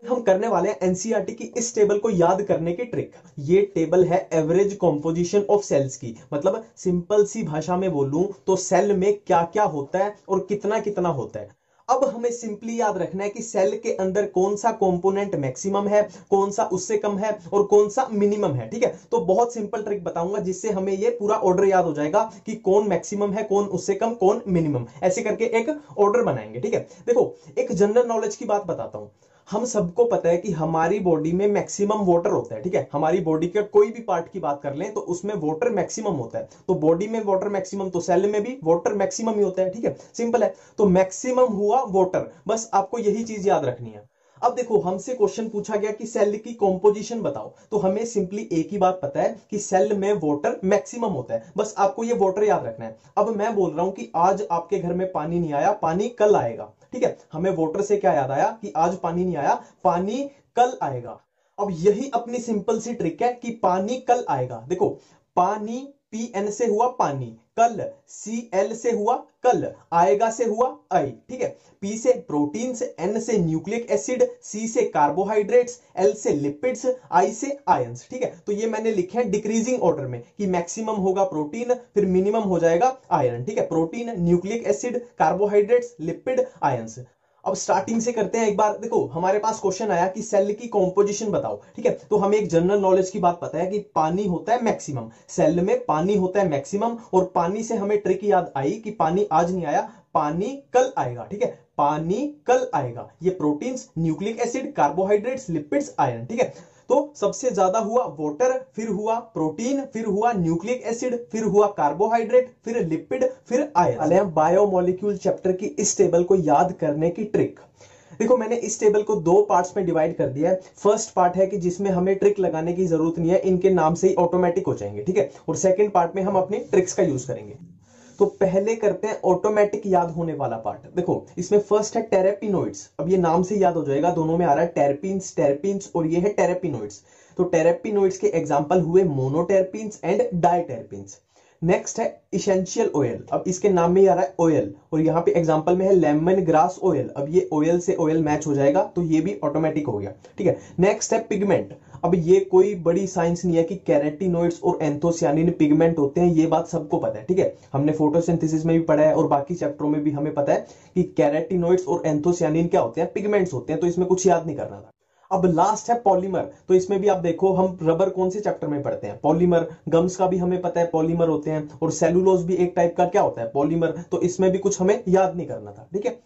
हम करने वाले हैं एनसीईआरटी की इस टेबल को याद करने की ट्रिक। ये टेबल है एवरेज कॉम्पोजिशन ऑफ सेल्स की, मतलब सिंपल सी भाषा में बोलूं तो सेल में क्या क्या होता है और कितना कितना होता है। अब हमें सिंपली याद रखना है कि सेल के अंदर कौन सा कंपोनेंट मैक्सिमम है, कौन सा उससे कम है और कौन सा मिनिमम है। ठीक है, तो बहुत सिंपल ट्रिक बताऊंगा जिससे हमें ये पूरा ऑर्डर याद हो जाएगा कि कौन मैक्सिमम है, कौन उससे कम, कौन मिनिमम, ऐसे करके एक ऑर्डर बनाएंगे। ठीक है, देखो एक जनरल नॉलेज की बात बताता हूं। हम सबको पता है कि हमारी बॉडी में मैक्सिमम वाटर होता है। ठीक है, हमारी बॉडी के कोई भी पार्ट की बात कर लें तो उसमें वाटर मैक्सिमम होता है। तो बॉडी में वाटर मैक्सिमम, तो सेल में भी वाटर मैक्सिमम ही होता है। ठीक है, सिंपल है। तो मैक्सिमम हुआ वाटर, बस आपको यही चीज याद रखनी है। अब देखो हमसे क्वेश्चन पूछा गया कि सेल की कॉम्पोजिशन बताओ, तो हमें सिंपली एक ही बात पता है कि सेल में वाटर मैक्सिमम होता है, बस आपको ये वाटर याद रखना है। अब मैं बोल रहा हूं कि आज आपके घर में पानी नहीं आया, पानी कल आएगा। ठीक है, हमें वाटर से क्या याद आया कि आज पानी नहीं आया, पानी कल आएगा। अब यही अपनी सिंपल सी ट्रिक है कि पानी कल आएगा। देखो पानी पीएन से हुआ पानी, कल सीएल से हुआ कल, आएगा से हुआ आई। ठीक है, पी से प्रोटीन्स, एन से न्यूक्लिक एसिड, सी से कार्बोहाइड्रेट्स, एल से लिपिड्स, आई से आयंस। ठीक है, तो ये मैंने लिखे हैं डिक्रीजिंग ऑर्डर में कि मैक्सिमम होगा प्रोटीन, फिर मिनिमम हो जाएगा आयरन। ठीक है, protein, nucleic acid, carbohydrates, lipid, ions. अब स्टार्टिंग से करते हैं एक बार। देखो हमारे पास क्वेश्चन आया कि सेल की कॉम्पोजिशन बताओ। ठीक है, तो हमें एक जनरल नॉलेज की बात पता है कि पानी होता है मैक्सिमम, सेल में पानी होता है मैक्सिमम, और पानी से हमें ट्रिक याद आई कि पानी आज नहीं आया, पानी कल आएगा। ठीक है, पानी कल आएगा। ये proteins, nucleic acid, carbohydrates, lipids, iron. ठीक है, तो सबसे ज्यादा हुआ वाटर, फिर हुआ प्रोटीन, फिर हुआ न्यूक्लिक एसिड, फिर हुआ कार्बोहाइड्रेट, फिर लिपिड, फिर आयरन। बायोमोलिक्यूल चैप्टर की इस टेबल को याद करने की ट्रिक। देखो मैंने इस टेबल को दो पार्ट्स में डिवाइड कर दिया है। फर्स्ट पार्ट है कि जिसमें हमें ट्रिक लगाने की जरूरत नहीं है, इनके नाम से ही ऑटोमेटिक हो जाएंगे। ठीक है, और सेकंड पार्ट में हम अपनी ट्रिक्स का यूज करेंगे। तो पहले करते हैं ऑटोमेटिक याद होने वाला पार्ट। देखो इसमें फर्स्ट है टेरेपिनोइड्स। अब ये नाम से याद हो जाएगा, दोनों में आ रहा है टेरपिन्स, टेरपिन्स, और ये है टेरेपिनोइड्स। तो टेरेपिनोइड्स के एग्जांपल हुए मोनोटेरपिन्स एंड डाइटेरपिन्स। नेक्स्ट है इसेंशियल ऑयल। अब इसके नाम में ही आ रहा है ऑयल, और यहाँ पे एग्जांपल में है लेमन ग्रास ऑयल। अब ये ऑयल से ऑयल मैच हो जाएगा, तो ये भी ऑटोमेटिक हो गया। ठीक है, नेक्स्ट है पिगमेंट। अब ये कोई बड़ी साइंस नहीं है कि कैरेटिनोइड्स और एंथोसियानिन पिगमेंट होते हैं, ये बात सबको पता है। ठीक है, हमने फोटोसिंथेसिस में भी पढ़ा है और बाकी चैप्टरों में भी हमें पता है कि कैरेटिनोइड्स और एंथोसियानिन क्या होते हैं, पिगमेंट्स होते हैं। तो इसमें कुछ याद नहीं करना था। अब लास्ट है पॉलीमर। तो इसमें भी आप देखो हम रबर कौन से चैप्टर में पढ़ते हैं, पॉलीमर। गम्स का भी हमें पता है पॉलीमर होते हैं, और सेलुलोज भी एक टाइप का क्या होता है, पॉलीमर। तो इसमें भी कुछ हमें याद नहीं करना था। ठीक है,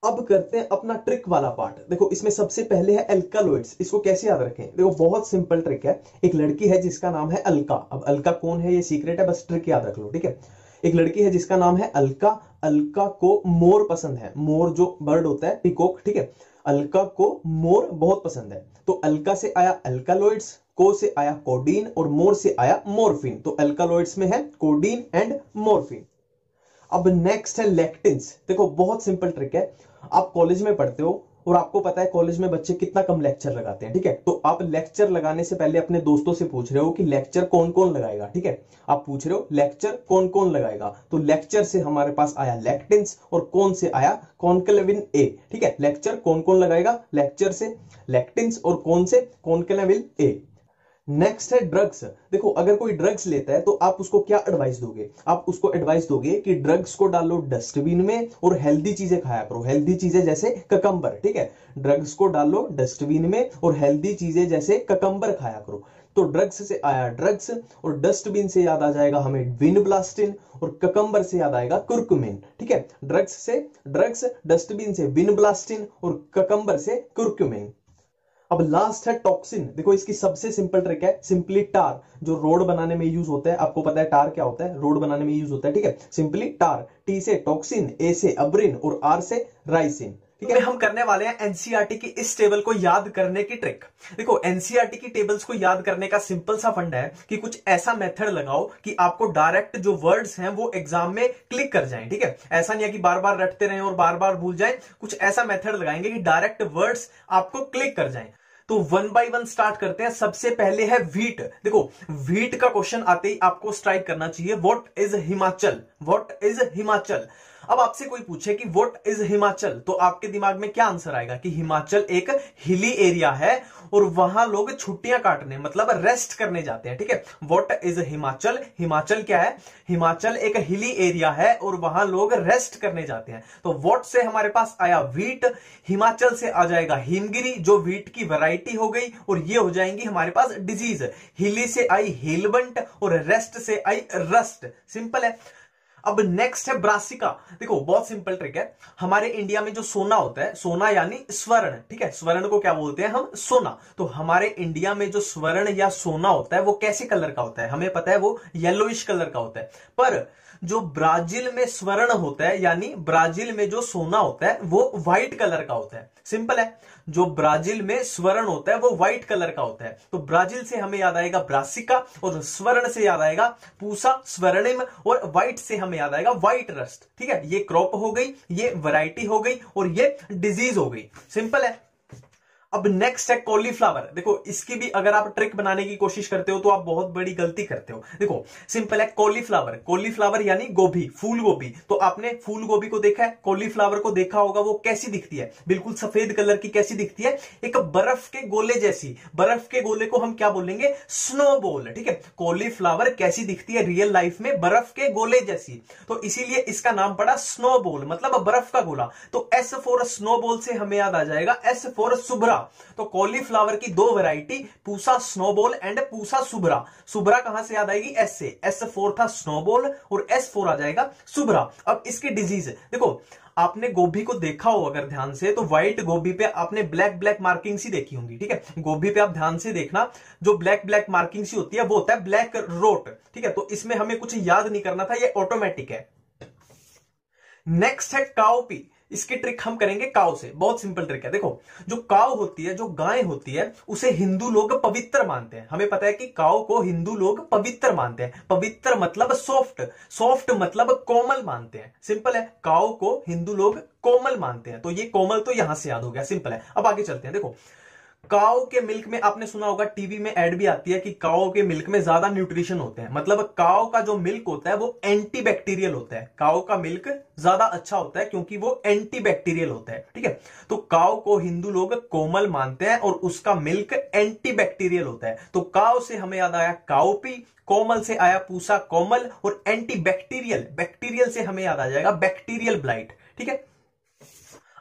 अब करते हैं अपना ट्रिक वाला पार्ट। देखो इसमें सबसे पहले है अल्कालॉइड्स। इसको कैसे याद रखें, देखो बहुत सिंपल ट्रिक है। एक लड़की है जिसका नाम है अलका। अब अलका कौन है ये सीक्रेट है, बस ट्रिक याद रख लो। ठीक है, एक लड़की है जिसका नाम है अलका। अलका को मोर पसंद है, मोर जो बर्ड होता है, पिकॉक। ठीक है, अलका को मोर बहुत पसंद है। तो अलका से आया अल्कालॉइड्स, को से आया कोडीन, और मोर से आया मोरफिन। तो अल्कालॉइड्स में है कोडीन एंड मोरफिन। अब नेक्स्ट है लेक्टिन्स। देखो बहुत सिंपल ट्रिक है। आप कॉलेज में पढ़ते हो और आपको पता है कॉलेज में बच्चे कितना कम लेक्चर लगाते हैं। ठीक है, तो आप लेक्चर लगाने से पहले अपने दोस्तों से पूछ रहे हो कि लेक्चर कौन कौन लगाएगा। ठीक है, आप पूछ रहे हो लेक्चर कौन कौन लगाएगा, तो लेक्चर से हमारे पास आया लेक्टिन्स, और कौन से आया कॉन्क्लेविन ए। ठीक है, लेक्चर कौन कौन लगाएगा, लेक्चर से लेक्टिन्स, और कौन से कॉन्क्लेविन ए। नेक्स्ट है ड्रग्स। देखो अगर कोई ड्रग्स लेता है तो आप उसको क्या एडवाइस दोगे, आप उसको एडवाइस दोगे कि ड्रग्स को डालो डस्टबिन में और हेल्दी चीजें खाया करो। हेल्दी चीजें जैसे ककंबर। ठीक है, ड्रग्स को डालो डस्टबिन में और हेल्दी चीजें जैसे ककंबर खाया करो। तो ड्रग्स से आया ड्रग्स, और डस्टबिन से याद आ जाएगा हमें विनब्लास्टिन, और ककंबर से याद आएगा कुर्कुमिन। ठीक है, ड्रग्स से ड्रग्स, डस्टबिन से विनब्लास्टिन, और ककंबर से कुर्कुमिन। अब लास्ट है टॉक्सिन। देखो इसकी सबसे सिंपल ट्रिक है, सिंपली टार, जो रोड बनाने में यूज होता है। आपको पता है टार क्या होता है, रोड बनाने में यूज होता है। ठीक है, सिंपली टार। टी से टॉक्सिन, ए से अब्रिन, और आर से राइसिन। ठीक है, हम करने वाले हैं एनसीईआरटी की इस टेबल को याद करने की ट्रिक। देखो एनसीईआरटी की टेबल्स को याद करने का सिंपल सा फंडा है कि कुछ ऐसा मेथड लगाओ कि आपको डायरेक्ट जो वर्ड्स हैं वो एग्जाम में क्लिक कर जाएं। ठीक है, ऐसा नहीं है कि बार बार रटते रहें और बार बार भूल जाएं। कुछ ऐसा मेथड लगाएंगे कि डायरेक्ट वर्ड्स आपको क्लिक कर जाएं। तो वन बाय वन स्टार्ट करते हैं। सबसे पहले है व्हीट। देखो व्हीट का क्वेश्चन आते ही आपको स्ट्राइक करना चाहिए, what is Himachal, what is Himachal. अब आपसे कोई पूछे कि व्हाट इज हिमाचल, तो आपके दिमाग में क्या आंसर आएगा कि हिमाचल एक हिली एरिया है और वहां लोग छुट्टियां काटने मतलब रेस्ट करने जाते हैं। ठीक है, व्हाट इज हिमाचल, हिमाचल क्या है, हिमाचल एक हिली एरिया है और वहां लोग रेस्ट करने जाते हैं। तो व्हाट से हमारे पास आया व्हीट, हिमाचल से आ जाएगा हिमगिरी जो व्हीट की वैरायटी हो गई, और ये हो जाएंगी हमारे पास डिजीज। हिली से आई हेलबंट और रेस्ट से आई रस्ट। सिंपल है। अब नेक्स्ट है ब्रासिका। देखो बहुत सिंपल ट्रिक है। हमारे इंडिया में जो सोना होता है, सोना यानी स्वर्ण, ठीक है, स्वर्ण को क्या बोलते हैं हम, सोना। तो हमारे इंडिया में जो स्वर्ण या सोना होता है वो कैसे कलर का होता है, हमें पता है वो येलोइश कलर का होता है। पर जो ब्राजील में स्वर्ण होता है यानी ब्राजील में जो सोना होता है वो व्हाइट कलर का होता है। सिंपल है, जो ब्राजील में स्वर्ण होता है वो व्हाइट कलर का होता है। तो ब्राजील से हमें याद आएगा ब्रासिका, और स्वर्ण से याद आएगा पूसा स्वर्णिम, और व्हाइट से हमें याद आएगा व्हाइट रस्ट। ठीक है, ये क्रॉप हो गई, ये वैरायटी हो गई, और ये डिजीज हो गई। सिंपल है। अब नेक्स्ट है कॉलीफ्लावर। देखो इसकी भी अगर आप ट्रिक बनाने की कोशिश करते हो तो आप बहुत बड़ी गलती करते हो। देखो सिंपल है, कॉलीफ्लावर, कॉलीफ्लावर यानी गोभी, फूल गोभी। तो आपने फूल गोभी को देखा है, कॉलीफ्लावर को देखा होगा, वो कैसी दिखती है, बिल्कुल सफेद कलर की। कैसी दिखती है, एक बर्फ के गोले जैसी। बर्फ के गोले को हम क्या बोलेंगे, स्नोबॉल। ठीक है, कॉलीफ्लावर कैसी दिखती है रियल लाइफ में, बर्फ के गोले जैसी। तो इसीलिए इसका नाम पड़ा स्नोबॉल, मतलब बर्फ का गोला। तो एस फॉर स्नोबॉल से हमें याद आ जाएगा एस फॉर सुभरा। तो कॉलीफ्लावर की दो वैरायटी, पूसा स्नोबॉल एंड पूसा सुभरा। सुभरा कहां से याद आएगी, एस से, एस फोर था स्नोबॉल और एस फोर आ जाएगा सुभरा। अब इसकी डिजीज देखो, आपने गोभी को देखा हो अगर ध्यान से, तो व्हाइट गोभी पे आपने ब्लैक ब्लैक मार्किंग सी देखी होंगी। ठीक है, गोभी पे आप ध्यान से देखना, जो ब्लैक ब्लैक मार्किंग सी होती है वो होता है ब्लैक रोट। ठीक है, तो इसमें हमें कुछ याद नहीं करना था, ये ऑटोमेटिक है। नेक्स्ट है काउपी। इसकी ट्रिक हम करेंगे काव से, बहुत सिंपल ट्रिक है। देखो जो काव होती है, जो गाय होती है, उसे हिंदू लोग पवित्र मानते हैं। हमें पता है कि काव को हिंदू लोग पवित्र मानते हैं। पवित्र मतलब सॉफ्ट, सॉफ्ट मतलब कोमल मानते हैं। सिंपल है, काव को हिंदू लोग कोमल मानते हैं। तो ये कोमल तो यहां से याद हो गया, सिंपल है। अब आगे चलते हैं। देखो काओ के मिल्क में, आपने सुना होगा टीवी में एड भी आती है कि काओ के मिल्क में ज्यादा न्यूट्रिशन होते हैं। मतलब काओ का जो मिल्क होता है वो एंटी बैक्टीरियल होता है। काओ का मिल्क ज्यादा अच्छा होता है क्योंकि वो एंटी बैक्टीरियल होता है। ठीक है, तो काओ को हिंदू लोग कोमल मानते हैं और उसका मिल्क एंटी बैक्टीरियल होता है। तो काओ से हमें याद आया काओपी, कोमल से आया पूसा कोमल, और एंटी बैक्टीरियल, बैक्टीरियल से हमें याद आ जाएगा बैक्टीरियल ब्लाइट। ठीक है,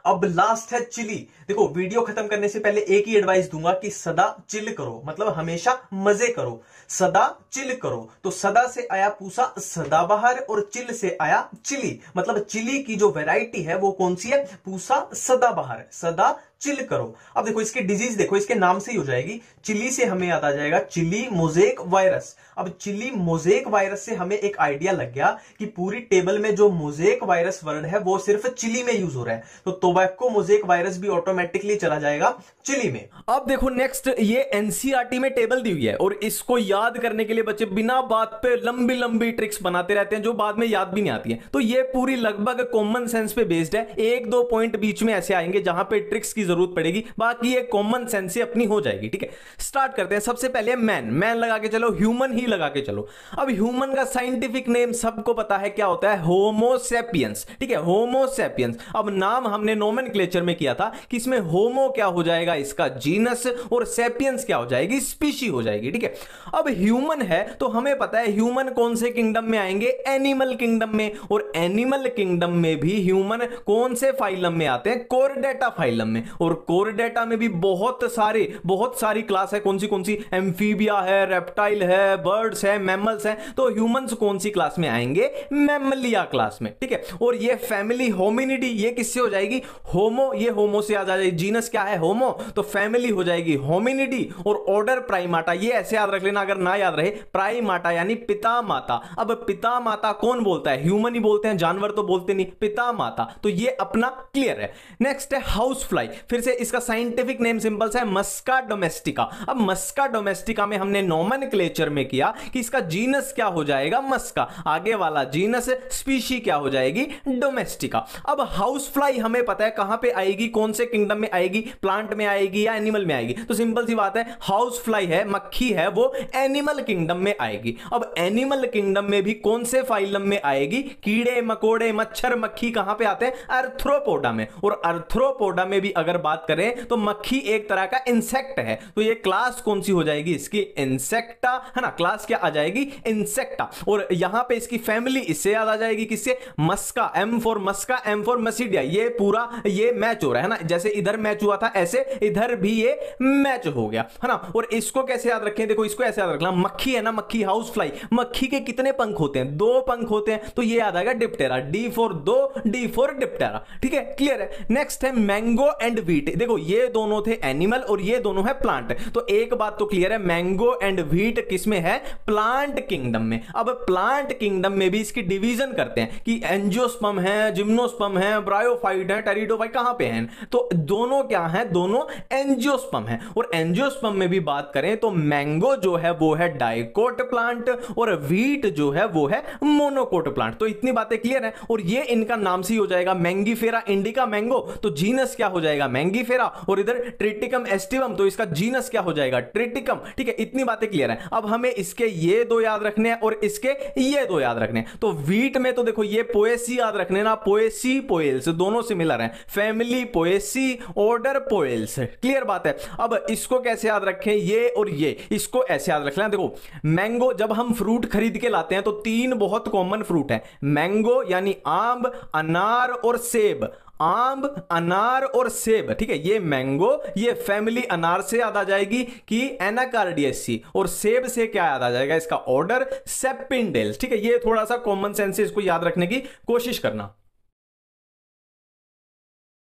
अब लास्ट है चिली। देखो वीडियो खत्म करने से पहले एक ही एडवाइस दूंगा कि सदा चिल करो, मतलब हमेशा मजे करो, सदा चिल करो। तो सदा से आया पूसा सदाबहार और चिल से आया चिली, मतलब चिली की जो वैरायटी है वो कौन सी है, पूसा सदाबहार। सदा चिल करो। अब देखो इसकी डिजीज देखो, इसके नाम से ही हो जाएगी। चिली से हमें याद आ जाएगा चिली मोजेक वायरस। अब चिली मोजेक वायरस से हमें एक आइडिया लग गया कि पूरी टेबल में जो मोजेक वायरस वर्ड है वो सिर्फ चिली में यूज हो रहा है। तो टोबैको मोजेक वायरस भी ऑटोमेटिकली चला जाएगा चिली में। अब देखो नेक्स्ट, ये एनसीईआरटी में टेबल दी हुई है और इसको याद करने के लिए बच्चे बिना बात पे लंबी लंबी ट्रिक्स बनाते रहते हैं जो बाद में याद भी नहीं आती है। तो ये पूरी लगभग कॉमन सेंस पे बेस्ड है। एक दो पॉइंट बीच में ऐसे आएंगे जहां पे ट्रिक्स की जरूरत पड़ेगी, बाकी ये कॉमन सेंस से अपनी हो जाएगी। ठीक है, स्टार्ट करते हैं। सबसे पहले मैन, मैन लगा के चलो, ह्यूमन ही लगा के चलो। अब ह्यूमन का साइंटिफिक नेम सबको पता है क्या होता है, होमो सैपियंस। ठीक है, होमो सैपियंस। अब नाम हमने नोमेनक्लेचर में किया था कि इसमें होमो क्या हो जाएगा, इसका जीनस, और सैपियंस क्या हो जाएगी, स्पीशी हो जाएगी। ठीक है, अब ह्यूमन है तो हमें पता है ह्यूमन कौन से किंगडम में आएंगे, एनिमल किंगडम में। और एनिमल किंगडम में भी ह्यूमन कौन से फाइलम में आते हैं, कोरडेटा फाइलम में। और कोरडेटा में भी बहुत सारी क्लास है। कौन सी, एम्फीबिया है, रेप्टाइल है, बर्ड्स है, मैमल्स है। तो ह्यूमंस कौन सी क्लास में आएंगे, मैमलिया क्लास में। ठीक है, और ये फैमिली होमिनिडी, ये किससे हो जाएगी, होमो, ये होमो से आ जाएगी। जीनस क्या है, होमो, तो फैमिली हो जाएगी होमिनिडी। और ऑर्डर प्राइमाटा, ये ऐसे याद रख लेना अगर ना याद रहे, प्राइमाटा यानी पिता माता। अब पिता माता कौन बोलता है, ह्यूमन ही बोलते हैं, जानवर तो बोलते नहीं, पिता माता। तो ये अपना क्लियर है। नेक्स्ट है हाउस फ्लाई। फिर से इसका साइंटिफिक नेम सिंपल सा है मस्का डोमेस्टिका। अब मस्का डोमेस्टिका में हमने नोमेनक्लेचर में किया कि इसका जीनस क्या हो जाएगा, मस्का, आगे वाला जीनस स्पीशी क्या हो जाएगी, डोमेस्टिका। अब हाउस फ्लाई हमें पता है कहां पे आएगी, कौन से किंगडम में आएगी, प्लांट में आएगी या एनिमल में आएगी, तो सिंपल सी बात है हाउस फ्लाई है, मक्खी है, वो एनिमल किंगडम में आएगी। अब एनिमल किंगडम में भी कौन से फाइलम में आएगी, कीड़े मकोड़े मच्छर मक्खी कहां पे आते हैं, अर्थ्रोपोडा में। और अर्थ्रोपोडा में भी अगर बात करें तो मक्खी एक तरह का इंसेक्ट है, तो ये क्लास कौन सी हो जाएगी इसकी, इंसेक्टा, है ना, क्लास क्या आ जाएगी, इंसेक्टा। और यहां पे इसकी फैमिली इससे याद आ जाएगी, किससे, मस्का, एम फॉर मस्का, एम फॉर मसीडिया। ये पूरा ये मैच हो रहा है ना, जैसे इधर मैच हुआ था ऐसे इधर भी ये मैच हो गया, है ना। और इसको कैसे याद रखें, देखो इसको ऐसे याद रखना, मक्खी है ना, मक्खी हाउस फ्लाई, मक्खी के कितने पंख होते हैं, 2 पंख होते हैं, तो ये याद आएगा Diptera, D for 2, D for Diptera. ठीक है, क्लियर है। नेक्स्ट है मैंगो एंड व्हीट। देखो ये दोनों थे एनिमल और ये दोनों है प्लांट, तो एक बात तो क्लियर है, मैंगो एंड व्हीट किसमें है, प्लांट किंगडम में। अब प्लांट किंगडम में भी इसकी डिवीजन करते हैं कि एंजियोस्पर्म है, जिम्नोस्पर्म है, ब्रायोफाइट है, टेरिडोफाइट कहां पे है, तो दोनों क्या है, दोनों एंजियोस्पर्म है। और एंजियोस्पर्म में भी बात करें तो मैंगो जो है वो है डाइकोट प्लांट और व्हीट जो है वो है मोनोकोट प्लांट। तो इतनी बातें क्लियर है। और ये इनका नाम से ही हो जाएगा मैंगीफेरा इंडिका मैंगो, तो जीनस क्या हो जाएगा, मैंगीफेरा। और इधर ट्रिटिकम एस्टिवम, तो इसका जीनस क्या हो जाएगा, ट्रिटिकम। ठीक है, इतनी बातें क्लियर है। अब हमें इसके ये 2 याद रखने हैं और इसके ये 2 याद रखने हैं। तो व्हीट में तो देखो ये पोएसी याद रखने ना, पोएसी पोएल्स दोनों सिमिलर हैं, family Poaceae, order Poales, clear बात है। अब इसको कैसे याद रखें, ये और ये, इसको ऐसे याद रख लेना। देखो मैंगो, जब हम फ्रूट खरीद के लाते हैं तो 3 बहुत कॉमन फ्रूट है, मैंगो यानी आम, अनार और सेब, आम अनार और सेब। ठीक है, ये मैंगो, ये फैमिली अनार से याद आ जाएगी कि एनाकार्डियेसी, और सेब से क्या याद आ जाएगा, इसका ऑर्डर सेपिंडेल्स। ठीक है, ये थोड़ा सा कॉमन सेंस है, इसको याद रखने की कोशिश करना।